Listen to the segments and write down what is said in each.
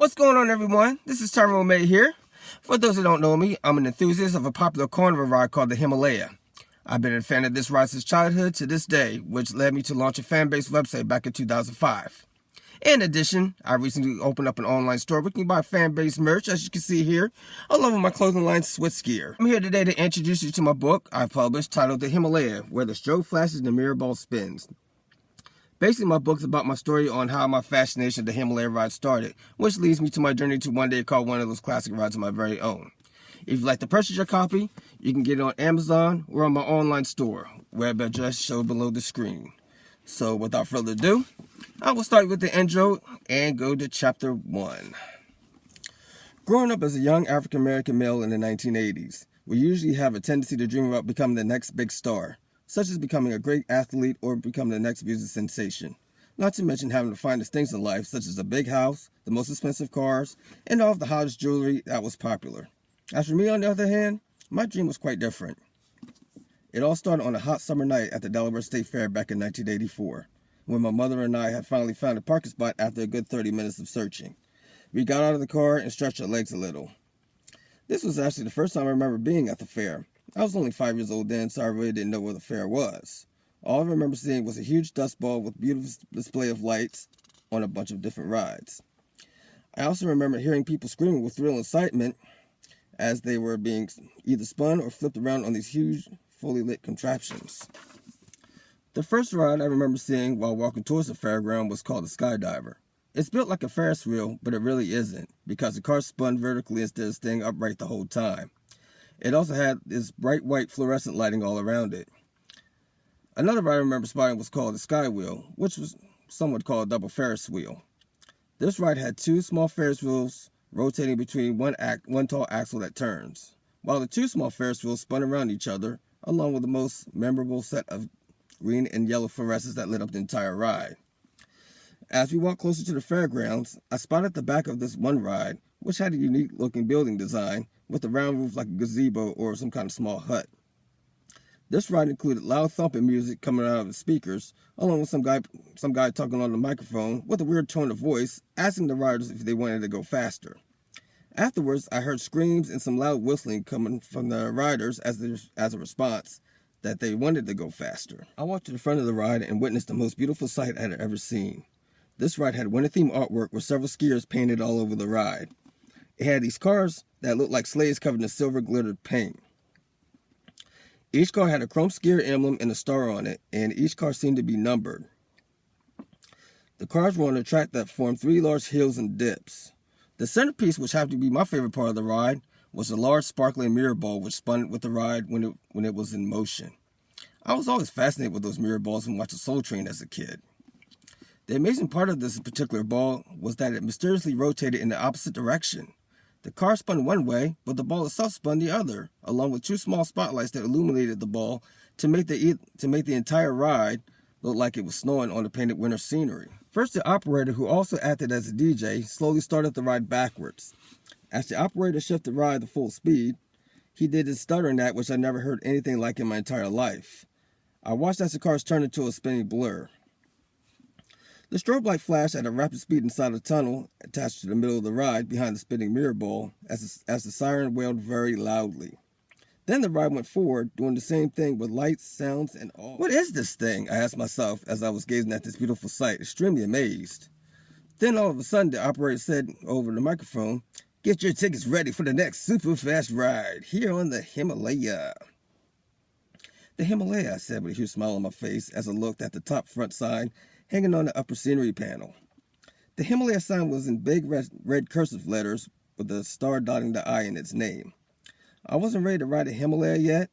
What's going on, everyone? This is Tyrone May here. For those who don't know me, I'm an enthusiast of a popular carnival ride called the Himalaya. I've been a fan of this ride since childhood to this day, which led me to launch a fan-based website back in 2005. In addition, I recently opened up an online store where you can buy fan-based merch, as you can see here, along with my clothing line, Swiss Gear. I'm here today to introduce you to my book I published titled The Himalaya, Where the Strobe Flashes and the Mirror Ball Spins. Basically, my book's about my story on how my fascination with the Himalaya ride started, which leads me to my journey to one day call one of those classic rides of my very own. If you'd like to purchase your copy, you can get it on Amazon or on my online store, web address shown below the screen. So without further ado, I will start with the intro and go to chapter 1. Growing up as a young African American male in the 1980s, we usually have a tendency to dream about becoming the next big star, such as becoming a great athlete or becoming the next music sensation. Not to mention having the finest things in life, such as a big house, the most expensive cars, and all of the hottest jewelry that was popular. As for me, on the other hand, my dream was quite different. It all started on a hot summer night at the Delaware State Fair back in 1984, when my mother and I had finally found a parking spot after a good 30 minutes of searching. We got out of the car and stretched our legs a little. This was actually the first time I remember being at the fair. I was only 5 years old then, so I really didn't know where the fair was. All I remember seeing was a huge dust ball with beautiful display of lights on a bunch of different rides. I also remember hearing people screaming with real excitement as they were being either spun or flipped around on these huge, fully lit contraptions. The first ride I remember seeing while walking towards the fairground was called the Skydiver. It's built like a Ferris wheel, but it really isn't, because the car spun vertically instead of staying upright the whole time. It also had this bright white fluorescent lighting all around it. Another ride I remember spotting was called the Sky Wheel, which was somewhat called a double Ferris wheel. This ride had two small Ferris wheels rotating between one tall axle that turns, while the two small Ferris wheels spun around each other, along with the most memorable set of green and yellow fluorescents that lit up the entire ride. As we walked closer to the fairgrounds, I spotted the back of this one ride, which had a unique looking building design with a round roof like a gazebo or some kind of small hut. This ride included loud thumping music coming out of the speakers, along with some guy talking on the microphone with a weird tone of voice, asking the riders if they wanted to go faster. Afterwards, I heard screams and some loud whistling coming from the riders as a response that they wanted to go faster. I walked to the front of the ride and witnessed the most beautiful sight I had ever seen. This ride had winter-themed artwork with several skiers painted all over the ride. It had these cars that looked like sleighs covered in silver glittered paint. Each car had a chrome skier emblem and a star on it, and each car seemed to be numbered. The cars were on a track that formed three large hills and dips. The centerpiece, which happened to be my favorite part of the ride, was a large sparkling mirror ball which spun with the ride when it was in motion. I was always fascinated with those mirror balls and watched Soul Train as a kid. The amazing part of this particular ball was that it mysteriously rotated in the opposite direction. The car spun one way, but the ball itself spun the other, along with two small spotlights that illuminated the ball to make the entire ride look like it was snowing on the painted winter scenery. First, the operator, who also acted as a DJ, slowly started the ride backwards. As the operator shifted the ride to full speed, he did his stuttering act, which I never heard anything like in my entire life. I watched as the cars turned into a spinning blur. The strobe light flashed at a rapid speed inside a tunnel attached to the middle of the ride behind the spinning mirror ball as the siren wailed very loudly. Then the ride went forward, doing the same thing with lights, sounds, and all. What is this thing? I asked myself as I was gazing at this beautiful sight, extremely amazed. Then all of a sudden the operator said over the microphone, "Get your tickets ready for the next super fast ride here on the Himalaya." The Himalaya, I said with a huge smile on my face as I looked at the top front sign hanging on the upper scenery panel. The Himalaya sign was in big red cursive letters with a star dotting the I in its name. I wasn't ready to ride a Himalaya yet,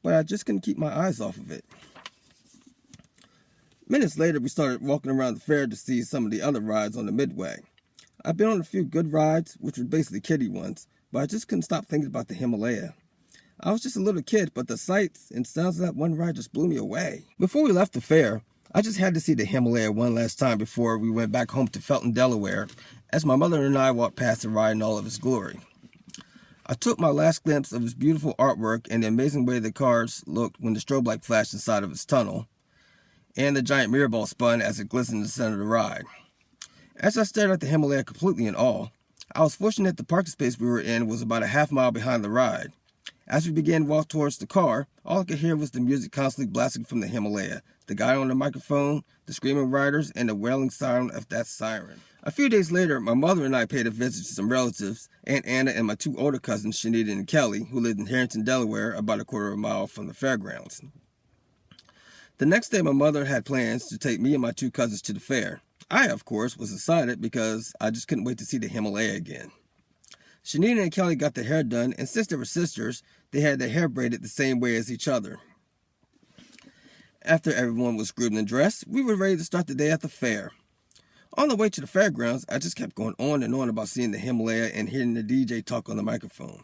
but I just couldn't keep my eyes off of it. Minutes later, we started walking around the fair to see some of the other rides on the midway. I've been on a few good rides, which were basically kiddie ones, but I just couldn't stop thinking about the Himalaya. I was just a little kid, but the sights and sounds of that one ride just blew me away. Before we left the fair, I just had to see the Himalaya one last time before we went back home to Felton, Delaware, as my mother and I walked past the ride in all of its glory. I took my last glimpse of its beautiful artwork and the amazing way the cars looked when the strobe light flashed inside of its tunnel, and the giant mirror ball spun as it glistened in the center of the ride. As I stared at the Himalaya completely in awe, I was fortunate the parking space we were in was about a half mile behind the ride. As we began to walk towards the car, all I could hear was the music constantly blasting from the Himalaya, the guy on the microphone, the screaming riders, and the wailing sound of that siren. A few days later, my mother and I paid a visit to some relatives, Aunt Anna and my two older cousins, Shanita and Kelly, who lived in Harrington, Delaware, about a quarter of a mile from the fairgrounds. The next day, my mother had plans to take me and my two cousins to the fair. I, of course, was excited because I just couldn't wait to see the Himalaya again. Shanita and Kelly got their hair done, and since they were sisters, they had their hair braided the same way as each other. After everyone was groomed and dressed, we were ready to start the day at the fair. On the way to the fairgrounds, I just kept going on and on about seeing the Himalaya and hearing the DJ talk on the microphone.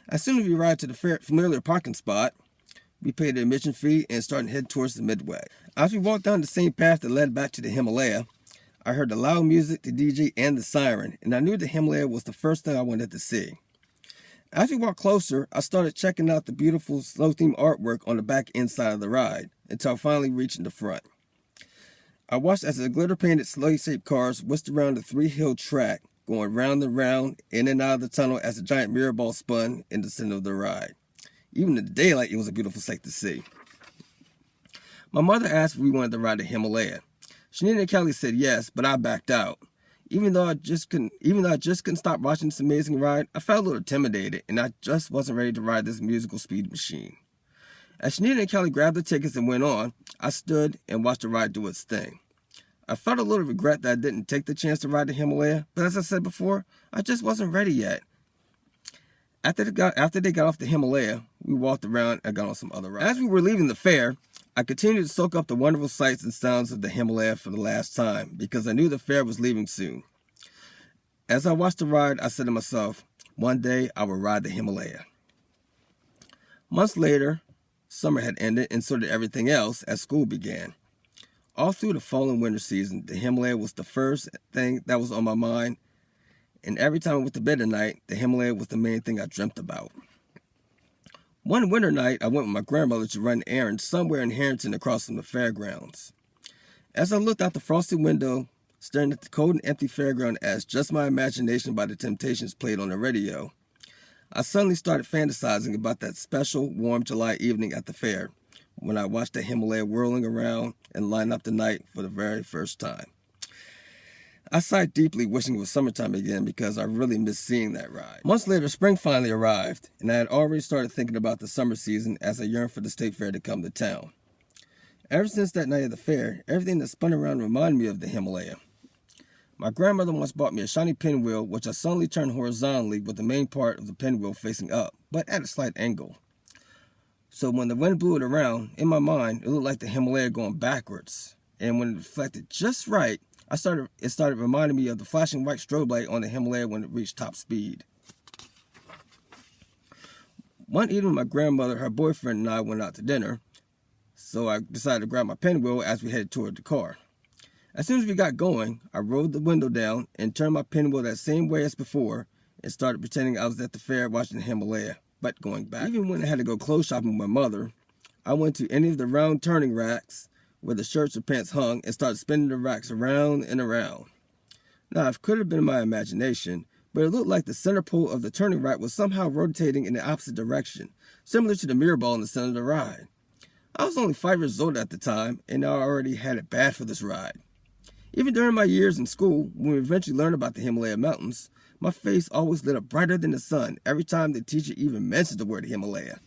As soon as we arrived to the familiar parking spot, we paid the admission fee and started heading towards the midway. As we walked down the same path that led back to the Himalaya, I heard the loud music, the DJ, and the siren, and I knew the Himalaya was the first thing I wanted to see. As we walked closer, I started checking out the beautiful slow-themed artwork on the back inside of the ride, until I finally reached in the front. I watched as the glitter-painted sleigh-shaped cars whisked around the three-hill track, going round and round, in and out of the tunnel as the giant mirror ball spun in the center of the ride. Even in the daylight, it was a beautiful sight to see. My mother asked if we wanted to ride the Himalaya. Shanita and Kelly said yes, but I backed out. Even though I just couldn't stop watching this amazing ride, I felt a little intimidated, and I just wasn't ready to ride this musical speed machine. As Shanita and Kelly grabbed the tickets and went on, I stood and watched the ride do its thing. I felt a little regret that I didn't take the chance to ride the Himalaya, but as I said before, I just wasn't ready yet. After they got off the Himalaya, we walked around and got on some other rides. As we were leaving the fair, I continued to soak up the wonderful sights and sounds of the Himalaya for the last time because I knew the fair was leaving soon. As I watched the ride, I said to myself, one day I will ride the Himalaya. Months later, summer had ended and so did everything else as school began. All through the fall and winter season, the Himalaya was the first thing that was on my mind, and every time I went to bed at night, the Himalaya was the main thing I dreamt about. One winter night, I went with my grandmother to run errands somewhere in Harrington across from the fairgrounds. As I looked out the frosty window, staring at the cold and empty fairground as Just My Imagination by the Temptations played on the radio, I suddenly started fantasizing about that special, warm July evening at the fair when I watched the Himalaya whirling around and line up the night for the very first time. I sighed deeply, wishing it was summertime again because I really missed seeing that ride. Months later, spring finally arrived, and I had already started thinking about the summer season as I yearned for the state fair to come to town. Ever since that night at the fair, everything that spun around reminded me of the Himalaya. My grandmother once bought me a shiny pinwheel, which I suddenly turned horizontally with the main part of the pinwheel facing up, but at a slight angle. So when the wind blew it around, in my mind, it looked like the Himalaya going backwards. And when it reflected just right, it started reminding me of the flashing white strobe light on the Himalaya when it reached top speed. One evening, my grandmother, her boyfriend, and I went out to dinner, so I decided to grab my pinwheel as we headed toward the car. As soon as we got going, I rolled the window down and turned my pinwheel that same way as before and started pretending I was at the fair watching the Himalaya, but going back. Even when I had to go clothes shopping with my mother, I went to any of the round turning racks where the shirts or pants hung and started spinning the racks around and around. Now, it could have been my imagination, but it looked like the center pole of the turning rack was somehow rotating in the opposite direction, similar to the mirror ball in the center of the ride. I was only 5 years old at the time, and I already had it bad for this ride. Even during my years in school, when we eventually learned about the Himalaya Mountains, my face always lit up brighter than the sun every time the teacher even mentioned the word Himalaya.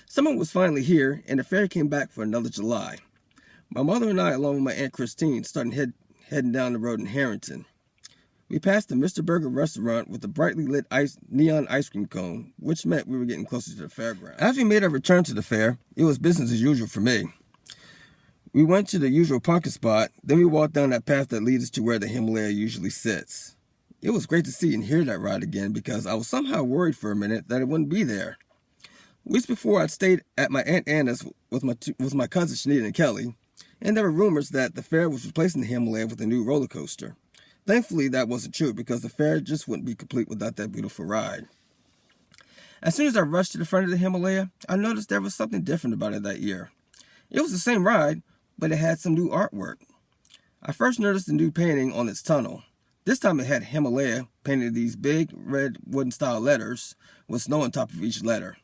Summer was finally here, and the fair came back for another July. My mother and I, along with my Aunt Christine, started heading down the road in Harrington. We passed the Mr. Burger restaurant with a brightly lit neon ice cream cone, which meant we were getting closer to the fairground. As we made our return to the fair, it was business as usual for me. We went to the usual parking spot, then we walked down that path that leads us to where the Himalaya usually sits. It was great to see and hear that ride again because I was somehow worried for a minute that it wouldn't be there. Weeks before, I'd stayed at my Aunt Anna's with my cousins Shanita and Kelly, and there were rumors that the fair was replacing the Himalaya with a new roller coaster. Thankfully, that wasn't true because the fair just wouldn't be complete without that beautiful ride. As soon as I rushed to the front of the Himalaya, I noticed there was something different about it that year. It was the same ride, but it had some new artwork. I first noticed the new painting on its tunnel. This time it had Himalaya painted these big red wooden style letters with snow on top of each letter.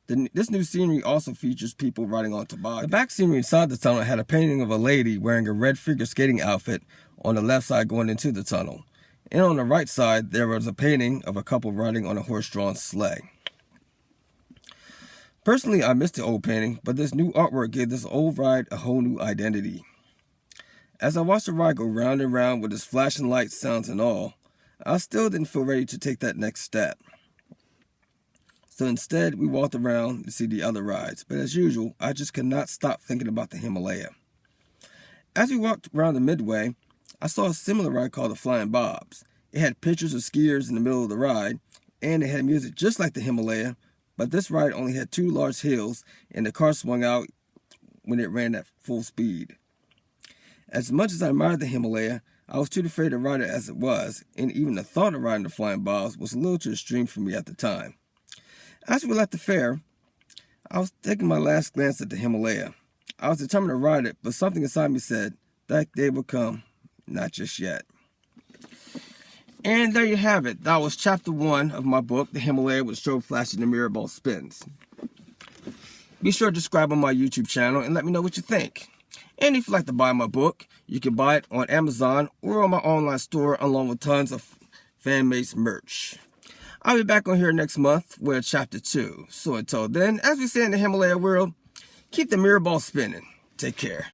This new scenery also features people riding on toboggans. The back scenery inside the tunnel had a painting of a lady wearing a red figure skating outfit on the left side going into the tunnel. And on the right side, there was a painting of a couple riding on a horse-drawn sleigh. Personally, I missed the old painting, but this new artwork gave this old ride a whole new identity. As I watched the ride go round and round with its flashing lights, sounds, and all, I still didn't feel ready to take that next step. So instead, we walked around to see the other rides, but as usual, I just could not stop thinking about the Himalaya. As we walked around the midway, I saw a similar ride called the Flying Bobs. It had pictures of skiers in the middle of the ride, and it had music just like the Himalaya, but this ride only had 2 large hills, and the car swung out when it ran at full speed. As much as I admired the Himalaya, I was too afraid to ride it as it was, and even the thought of riding the Flying Bobs was a little too extreme for me at the time. As we left the fair, I was taking my last glance at the Himalaya. I was determined to ride it, but something inside me said that day would come, not just yet. And there you have it. That was chapter 1 of my book, The Himalaya with Strobe Flashing and Mirror Ball Spins. Be sure to subscribe on my YouTube channel and let me know what you think. And if you'd like to buy my book, you can buy it on Amazon or on my online store along with tons of fan-made merch. I'll be back on here next month with chapter 2. So until then, as we say in the Himalaya world, keep the mirror ball spinning. Take care.